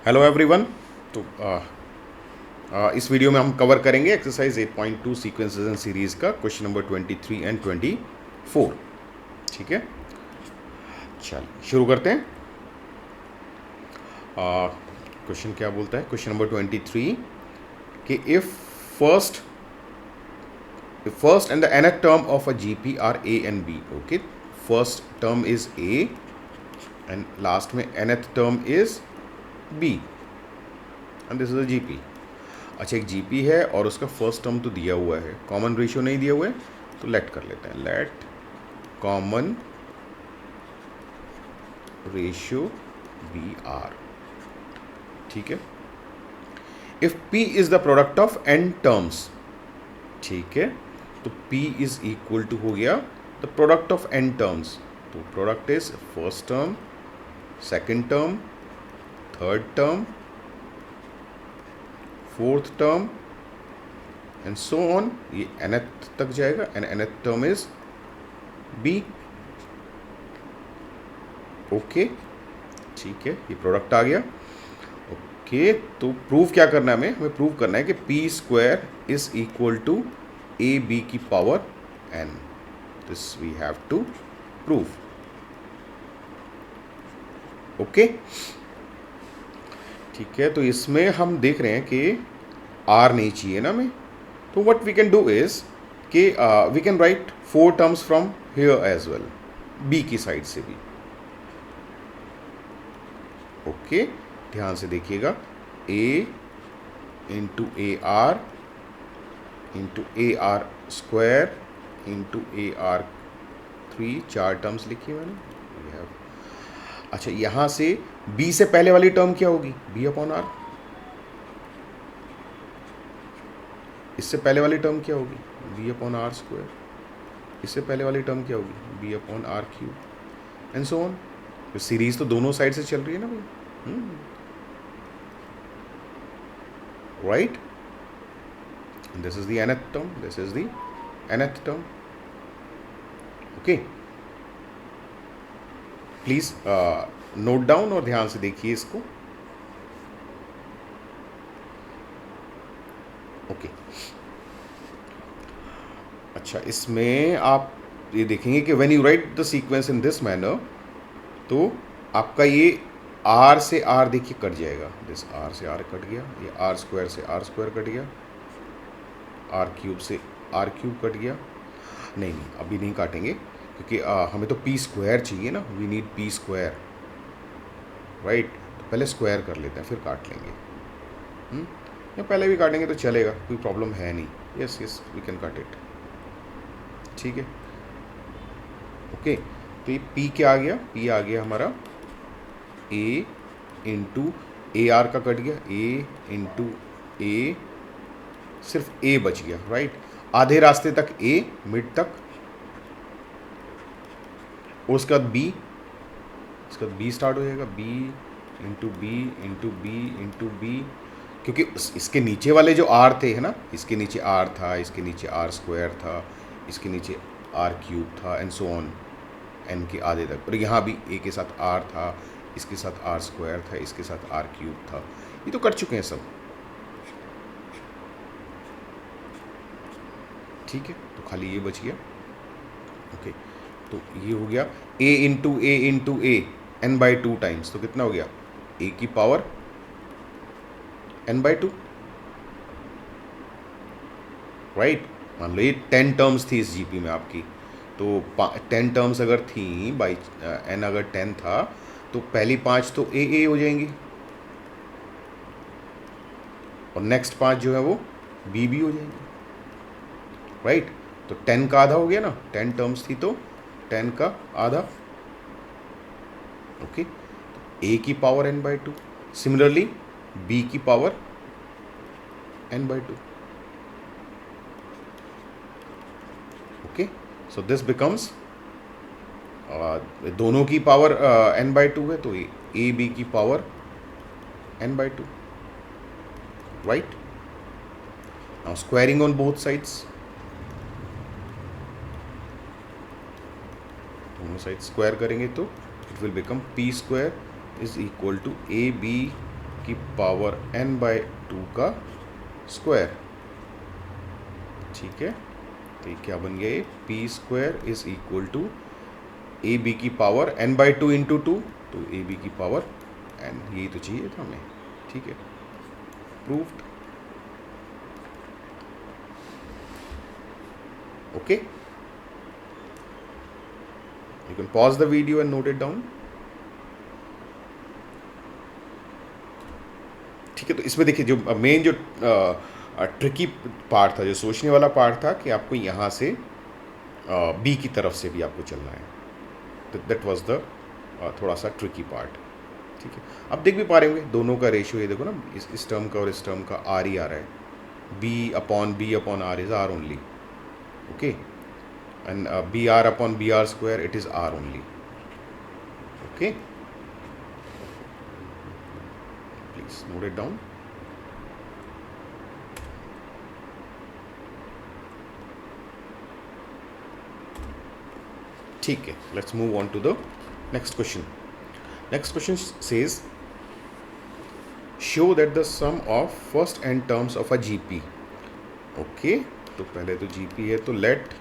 Hello everyone. तो इस video में हम कवर करेंगे एक्सरसाइज 8.2 सीक्वेंसेस एंड सीरीज का क्वेश्चन नंबर 23 एंड 24। ठीक है, चलिए शुरू करते हैं। क्वेश्चन क्या बोलता है? क्वेश्चन नंबर 23 कि if first and the nth term of a GP are A and B. Okay, first term is A and last में nth term is B and this is a GP. अच्छा, एक GP है और उसका first term तो दिया हुआ है, कॉमन रेशियो नहीं दिया हुआ है, तो लेट कर लेते हैं। Let common ratio be r. ठीक है, if P is the product of N terms, ठीक है, तो पी इज इक्वल टू हो गया the product of N terms. तो product is first term, second term, third term, fourth term and so on. ये nth तक जाएगा and nth term is b। Okay, ठीक है, ये प्रोडक्ट आ गया। ओके, तो प्रूव क्या करना है हमें प्रूव करना है कि P square is equal to A B की power n। This we have to prove. Okay, ठीक है, तो इसमें हम देख रहे हैं कि r नहीं चाहिए ना हमें, तो what we can do is कि we can write 4 terms from here as well, b की साइड से भी। ओके, ध्यान से देखिएगा, a into A R square into A R 3, 4 terms लिखी मैंने। We have- अच्छा, यहाँ से b से पहले वाली टर्म क्या होगी? b upon R. इससे पहले वाली टर्म क्या होगी? b upon R square. इससे पहले वाली टर्म क्या होगी? b upon R cube and so on. Series तो दोनों साइड से चल रही है ना भाई, right? This is the nth term, this is the nth term. Okay, please note down और ध्यान से देखिए इसको। ओके, अच्छा, इसमें आप ये देखेंगे कि when you right the sequence in this manner, तो आपका ये आर से आर देखिए कट जाएगा। दिस आर से आर कट गया, ये आर स्क्वायर से आर स्क्वायर कट गया, आर क्यूब से आर क्यूब कट गया। नहीं नहीं, अभी नहीं काटेंगे क्योंकि हमें तो पी स्क्वायर चाहिए ना, we need P square, right? तो पहले स्क्वायर कर लेते हैं फिर काट लेंगे। या पहले भी काटेंगे तो चलेगा, कोई प्रॉब्लम है नहीं। यस यस, वी कैन काट इट। ठीक है, ओके, तो ये पी क्या आ गया? पी आ गया हमारा ए इंटू ए आर का कट गया, ए इंटू ए, सिर्फ ए बच गया, राइट? आधे रास्ते तक ए, मिड तक, और उसके बाद बी, इसका बी स्टार्ट हो जाएगा, B into B into B into B, क्योंकि इसके नीचे वाले जो आर थे, है ना, इसके नीचे आर था, इसके नीचे आर स्क्वायर था, इसके नीचे आर क्यूब था एंड सो ऑन, एन के आधे तक। और यहाँ भी ए के साथ आर था, इसके साथ आर स्क्वायर था, इसके साथ आर क्यूब था। ये तो कर चुके हैं सब। ठीक है, तो खाली ये बच गया। ओके, तो ये हो गया A into A N by 2 times, तो कितना हो गया? ए की पावर एन बाई 2, राइट? मान लो ये 10 टर्म्स थी इस जीपी में आपकी, तो 10 टर्म्स अगर थी बाई एन, अगर 10 था तो पहली 5 तो ए हो जाएंगी और नेक्स्ट 5 जो है वो बी हो जाएंगी, राइट? तो 10 का आधा हो गया ना, 10 टर्म्स थी तो 10 का आधा। ओके, ए की power n by 2, similarly B की power n by 2। Okay, so this becomes, दोनों की पावर एन बाई 2 है, तो ए बी की power n by 2, right? Now squaring on both sides, दोनों साइड स्क्वायर करेंगे तो it will become P square is equal to A B की power n by 2 का स्क्वायर। ठीक है, तो ये क्या बन गया, ये P square is equal to A B की पावर n बाई 2 इंटू 2, तो ए बी की पावर n, यही तो चाहिए था हमें। ठीक है, proved. Okay, you can pause the video and note it down. ठीक है, तो इसमें देखिए जो मेन जो ट्रिकी पार्ट था, जो सोचने वाला पार्ट था कि आपको यहाँ से बी की तरफ से भी आपको चलना है, तो दैट वाज द थोड़ा सा ट्रिकी पार्ट। ठीक है, आप देख भी पा रहे होंगे दोनों का रेशियो, ये देखो ना, इस टर्म का और इस टर्म का आर ही आ रहा है, B upon R is R only. Okay, and B R upon B R square it is R only. Okay, please note it down. ठीक है, let's move on to the next question. Next question says show that the sum of first N terms of a GP. Okay, तो पहले तो GP है, तो let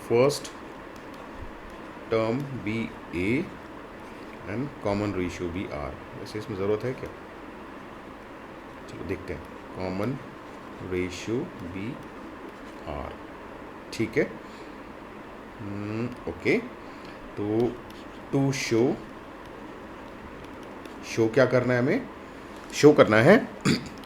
first term be A and common ratio be R. वैसे इसमें ज़रूरत है क्या, चलो देखते हैं। कॉमन रेशियो बी आर, ठीक है। ओके, तो टू शो क्या करना है हमें, शो करना है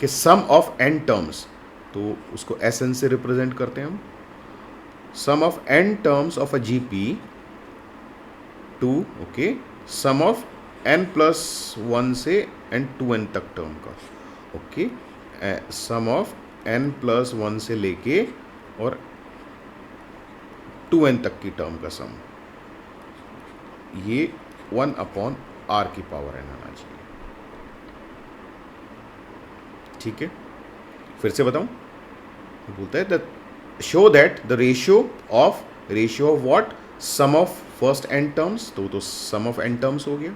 कि सम ऑफ एन टर्म्स, तो उसको एस एन से रिप्रेजेंट करते हैं हम। Sum of N terms of a GP two, okay, sum of n plus 1 से एन 2n तक टर्म का, okay, sum of n plus 1 से लेके और 2n तक की टर्म का सम, ये 1 अपॉन आर की पावर n आना चाहिए। ठीक है, फिर से बताऊं, बोलता है that show that the ratio of what, sum of first N terms, तो सम ऑफ एन टर्म्स हो गया,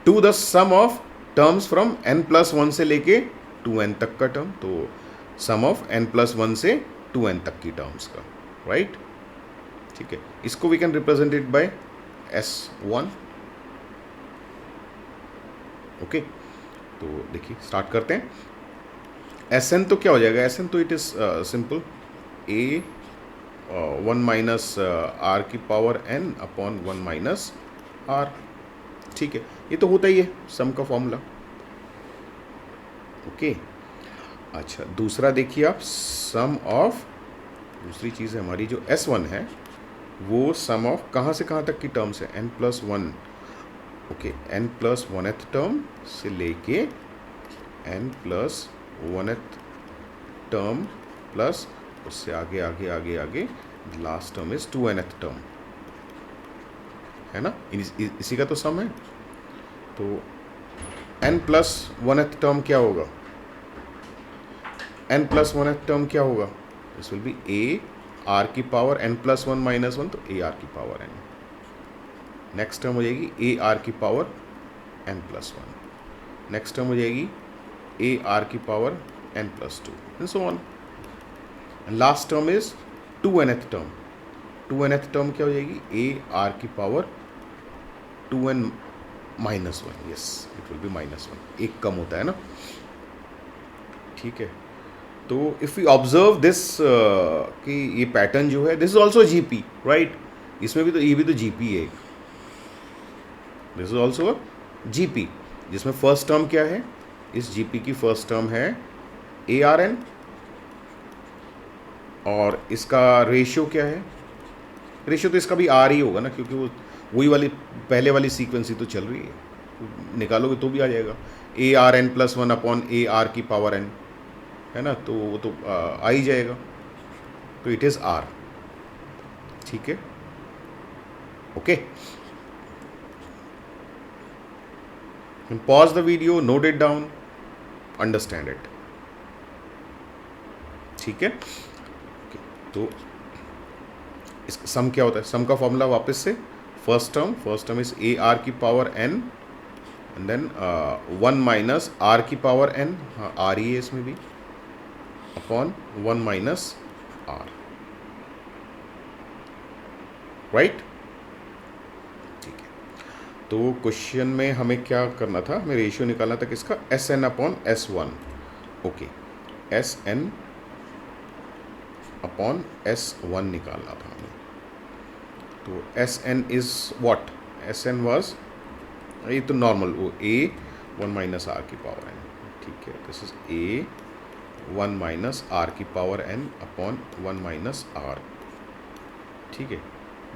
to the sum of terms from n plus 1 से लेके 2n तक का टर्म, तो सम ऑफ n प्लस 1 से 2n तक की टर्म्स का, राइट। ठीक है, इसको we can represent it by S1। Okay, तो देखिए स्टार्ट करते हैं। Sn तो क्या हो जाएगा, Sn तो it is simple a 1 minus R की power n upon 1 minus R. ठीक है, ये तो होता ही है सम का फॉर्मूला। ओके, अच्छा दूसरा देखिए आप, सम ऑफ, दूसरी चीज़ है हमारी जो S1 है, वो सम ऑफ कहाँ से कहाँ तक की टर्म्स है, n plus 1, okay, n plus 1th term से लेके n plus 1th term plus उससे आगे आगे आगे आगे last term is 2nth term, है ना, इसी का तो सम है। तो n प्लस 1th टर्म क्या होगा, n प्लस 1th टर्म क्या होगा, this will be a R की पावर n प्लस 1 माइनस 1, तो a आर की पावर n। नेक्स्ट टर्म हो जाएगी a आर की power n plus 1, next term हो जाएगी a आर की power n plus 2 and so on. Last term is 2nth term, 2nth term क्या हो जाएगी, a आर की power 2n minus 1, yes it will be minus 1, एक कम होता है ना। ठीक है, तो इफ़ यू ऑब्जर्व दिस कि ये पैटर्न जो है, this is also GP, right, इसमें भी तो, ये भी तो जीपी है एक, दिस इज ऑल्सो जीपी, जिसमें फर्स्ट टर्म क्या है, इस जीपी की फर्स्ट टर्म है ए आर एन, और इसका रेशियो क्या है, रेशियो तो इसका भी आर ही होगा ना, क्योंकि वो वही वाली पहले वाली सीक्वेंस ही तो चल रही है, निकालोगे तो भी आ जाएगा, A R N plus 1 upon A R की पावर n, है ना, तो वो तो आ ही जाएगा, तो इट इज़ आर। ठीक है, okay, pause the video, note it down, understand it. ठीक है, तो इस सम क्या होता है, सम का फॉर्मूला वापस से, first term is A R की power n and then 1 minus R की पावर एन, हाँ आर ही है इसमें भी, अपॉन 1 माइनस आर, राइट। ठीक है, तो क्वेश्चन में हमें क्या करना था, हमें रेशियो निकालना था किसका, S N upon S one. Okay, S N upon S one निकालना था हमें। तो S N is what, S N was, ये तो नॉर्मल वो ए 1 माइनस आर की पावर एन, ठीक है, this is A 1 minus R की power n upon 1 minus R, ठीक है,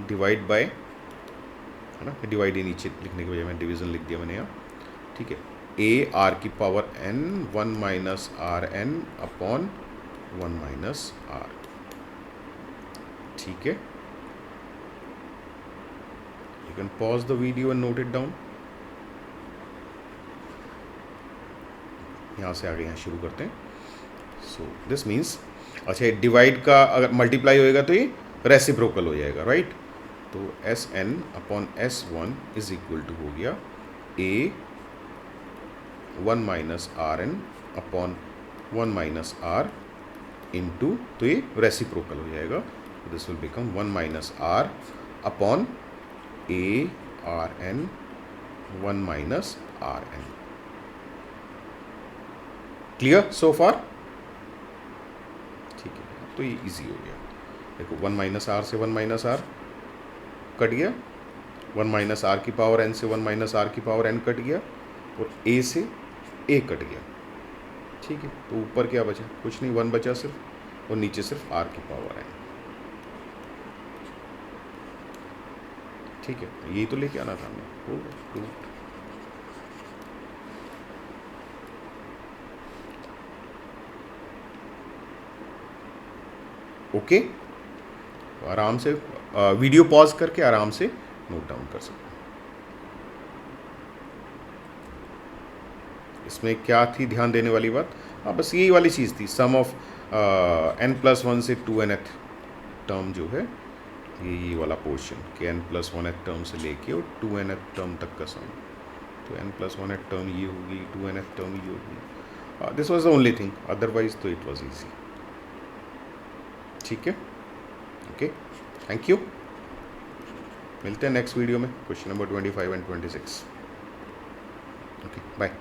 डिवाइड बाय, है ना, डिवाइड ही नीचे लिखने की बजाय मैं डिवीजन लिख दिया मैंने यहाँ, ठीक है, ए आर की power N 1 minus R N upon 1 minus R, ठीक है। You can pause the video and note it down. यहाँ से आगे यहाँ शुरू करते हैं। सो दिस मीन्स, अच्छा डिवाइड का अगर मल्टीप्लाई होएगा तो ये रेसिप्रोकल हो जाएगा, राइट। तो S N upon S one is equal to हो गया A 1 minus R N upon 1 minus R into, तो ये रेसिप्रोकल हो जाएगा, this will become 1 minus R upon A R N 1 minus R N. Clear so far? ठीक है, तो ये इजी हो गया। देखो 1 माइनस आर से 1 माइनस आर कट गया, 1 माइनस आर की पावर एन से 1 माइनस आर की पावर एन कट गया, और ए से ए कट गया, ठीक है। तो ऊपर क्या बचा, कुछ नहीं, 1 बचा सिर्फ, और नीचे सिर्फ आर की पावर एन, ठीक है। यही तो लेके आना था हमें। ओके, तो आराम से वीडियो पॉज करके आराम से नोट डाउन कर सकते हैं। इसमें क्या थी ध्यान देने वाली बात, हाँ बस यही वाली चीज़ थी, सम ऑफ n+1 से 2nth टर्म जो है, ये वाला पोर्शन कि n+1th टर्म से लेके और 2nth टर्म तक का सम, तो n+1th टर्म ये होगी, 2nth टर्म ये होगी, this was the only thing, otherwise तो इट वाज इजी, ठीक है। ओके, थैंक यू, मिलते हैं नेक्स्ट वीडियो में, question number 25 and 26। Okay, bye.